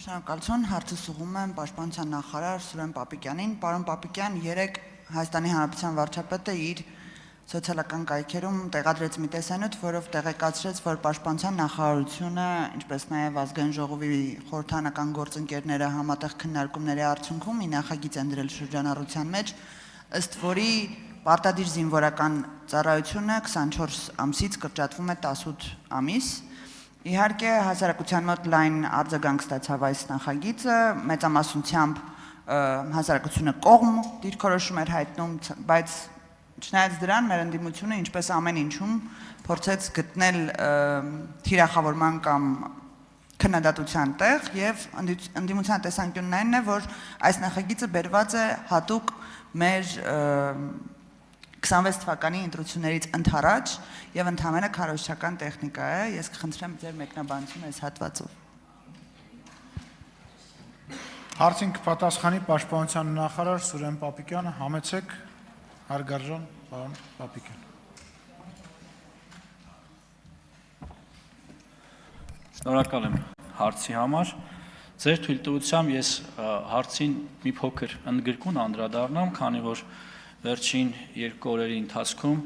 Շնորհակալություն, հարցս ուղղում եմ Պաշտպանության նախարար Սուրեն Պապիկյանին։ Պարոն Պապիկյան, երեկ Հայաստանի Հանրապետության վարչապետը իր սոցիալական կայքերում տեղադրեց մի տեսանյութ, որով տեղեկացրեց, որ Պաշտպանության նախարարությունը, ինչպես նաև Ազգային ժողովի խորհրդարանական գործընկերները համատեղ քննարկումների արդյունքում մի նախագիծ են դրել շրջանառության մեջ, ըստ որի պարտադիր զինվորական ծառայությունը 24 ամսից կրճատվում է 18 ամիս։ Իհարկե, հասարակության մոտ լայն արձագանք ստացավ այս նախագիծը, մեծամասնությամբ հասարակությունը կողմ դիրքորոշում էր հայտնում, բայց չնայած դրան մեր ընդդիմությունը, ինչպես ամեն ինչում, փորձեց գտնել թիրախավորման կամ քննադատության տեղ, եւ ընդդիմության տեսանկյունն այն է, որ այս նախագիծը բերված է հատուկ մեր 26 թվականի ընտրություններից ընդառաջ եւ ընդհանրապես քարոզչական տեխնիկա է։ Ես կխնդրեմ ձեր մեկնաբանությունը այս հատվածով։ Հարցին կպատասխանի Պաշտպանության նախարար Սուրեն Պապիկյանը, համեցեք հարգարժան պարոն Պապիկյան։ Շնորհակալ եմ հարցի համար։ Ձեր թույլտվությամբ ես հարցին մի փոքր ընդգրկուն անդրադառնամ, քանի որ վերջին երկու օրերի ընթացքում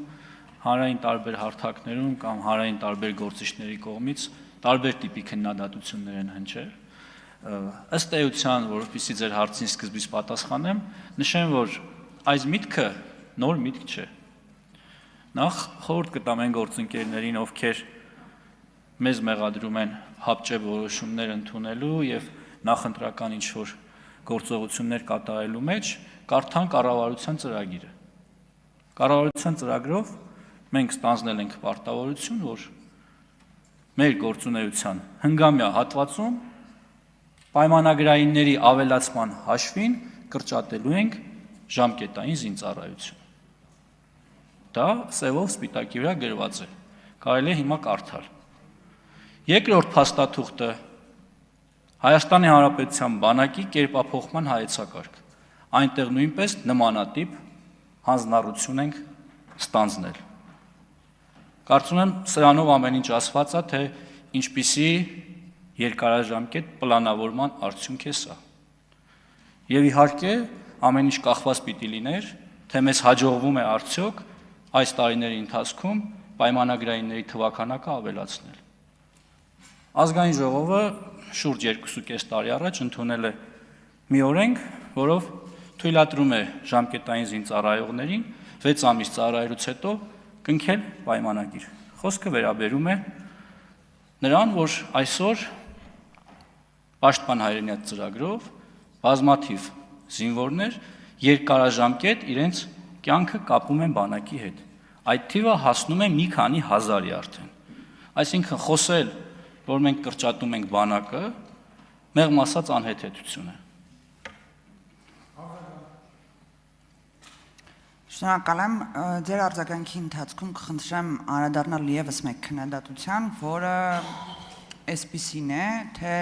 հանրային տարբեր հարթակներում կամ հանրային տարբեր գործիչների կողմից տարբեր տիպի քննադատություններ են հնչել։ Ըստ էության, որովհետեւ ձեր հարցին սկզբից պատասխանեմ, նշեմ, որ այս միտքը նոր միտք չէ։ Նախ խորհուրդ կտամ այն գործընկերներին, ովքեր մեզ մեղադրում են հապճեպ որոշումներ ընդունելու եւ նախընտրական ինչ-որ գործողություններ կատարելու մեջ, կարդան կառավարության ծրագիրը։ Կառավարության ծրագրով մենք ստանձնել ենք պարտավորություն, որ մեր գործունեության հնգամյա հատվածում պայմանագրայինների ավելացման հաշվին կրճատելու ենք ժամկետային զինծառայություն։ Դա սևով սպիտակի վրա գրված է։ Կարելի է հիմա կարդալ։ Երկրորդ փաստաթուղթը Հայաստանի Հանրապետության բանակի կերպափոխման հայեցակարգ։ Այնտեղ նույնպես նմանատիպ հանձնառություն ենք ստանձնել։ Կարծում եմ սրանով ամեն ինչ ասված է, թե ինչպիսի երկարաժամկետ պլանավորման արդյունք է սա։ Եվ իհարկե ամեն ինչ կախված պիտի լիներ, թե մեզ հաջողվում է արդյոք այս տարիների ընթացքում պայմանագրայինների թվաքանակը ավելացնել։ Ազգային ժողովը շուրջ 2.5 տարի առաջ ընդունել է մի օրենք, որով թույլատրում է ժամկետային զինծառայողներին 6 ամիս ծառայելուց հետո կնքել պայմանագիր։ Խոսքը վերաբերում է նրան, որ այսօր Պաշտպան հայրենիաց ծրագրով բազմաթիվ զինվորներ երկարաժամկետ իրենց կյանքը կապում են բանակի հետ։ Այդ թիվը հասնում է մի քանի հազարի արդեն։ Այսինքն խոսել, որ մենք կրճատում ենք բանակը, մեղմ ասած անհեթեթություն է։ Շնորհակալ եմ, ձեր արձագանքի ընթացքում կխնդրեմ անդրադառնալ եւս մեկ քննադատության, որը այսպիսին է, թե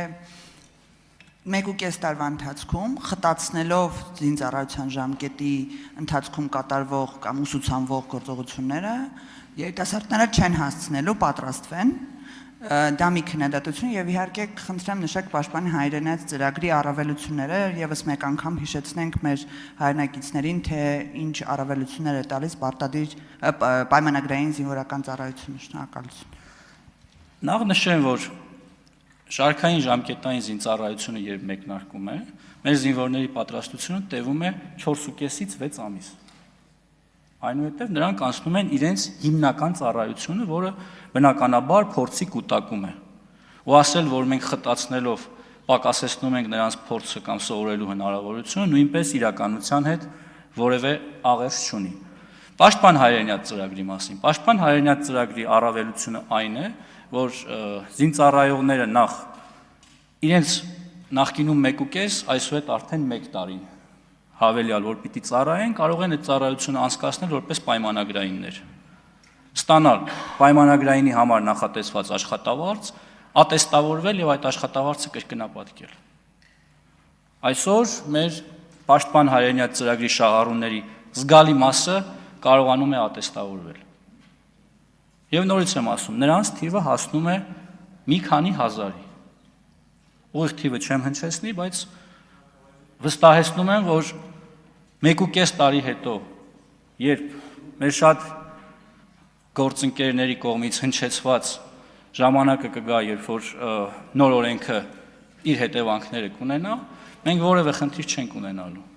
1.5 տարվա ընթացքում խտացնելով զինծառայության ժամկետի ընթացքում կատարվող կամ ուսուցանվող գործողությունները, երիտասարդները չեն հասցնելու պատրաստվեն։ Դա մի քննադատություն եւ իհարկե կխնդրեմ նշեք Պաշտպանի հայրենիաց ծրագրի առավելությունները եւս մեկ անգամ հիշեցնենք մեր հայրենակիցներին, թե ինչ առավելություններ է տալիս պարտադիր պայմանագրային զինվորական ծառայությունը։ Շնորհակալություն։ Նախ նշեմ, որ շարքային ժամկետային զինծառայությունը երբ մեկնարկում է, մեր զինվորների պատրաստությունը տևում է 4.5-ից 6 ամիս։ Այնուհետև նրանք անցնում են իրենց հիմնական ծառայությունը, որը բնականաբար փորձի կուտակում է։ Ու ասել, որ մենք խտացնելով պակասեցնում ենք նրանց փորձը կամ սովորելու հնարավորությունը, նույնպես իրականության հետ որևէ աղերս չունի։ Պաշտպան հայրենիաց ծրագրի մասին։ Պաշտպան հայրենիաց ծրագրի առավելությունը այն է, որ զինծառայողները նախ իրենց նախկինում 1.5, այսուհետ արդեն 1 տարին հավելյալ, որ պիտի ծառայեն, կարող են այդ ծառայությունը անցկացնել որպես պայմանագրայիններ։ Ստանալ պայմանագրայինի համար նախատեսված աշխատավարձ, ատեստավորվել եւ այդ աշխատավարձը կրկնապատկել։ Այսօր մեր Պաշտպան հայրենիաց ծրագրի շահառուների զգալի մասը կարողանում է ատեստավորվել։ Եվ նորից եմ ասում, նրանց թիվը հասնում է մի քանի հազարի։ ուղիղ թիվը չեմ հնչեցնի, բայց վստահեցնում եմ, որ 1.5 տարի հետո, երբ մեր շատ գործընկերների կողմից հնչեցված ժամանակը կգա, երբ որ նոր օրենքը իր հետևանքները կունենա, մենք որևէ խնդիր չենք ունենալու։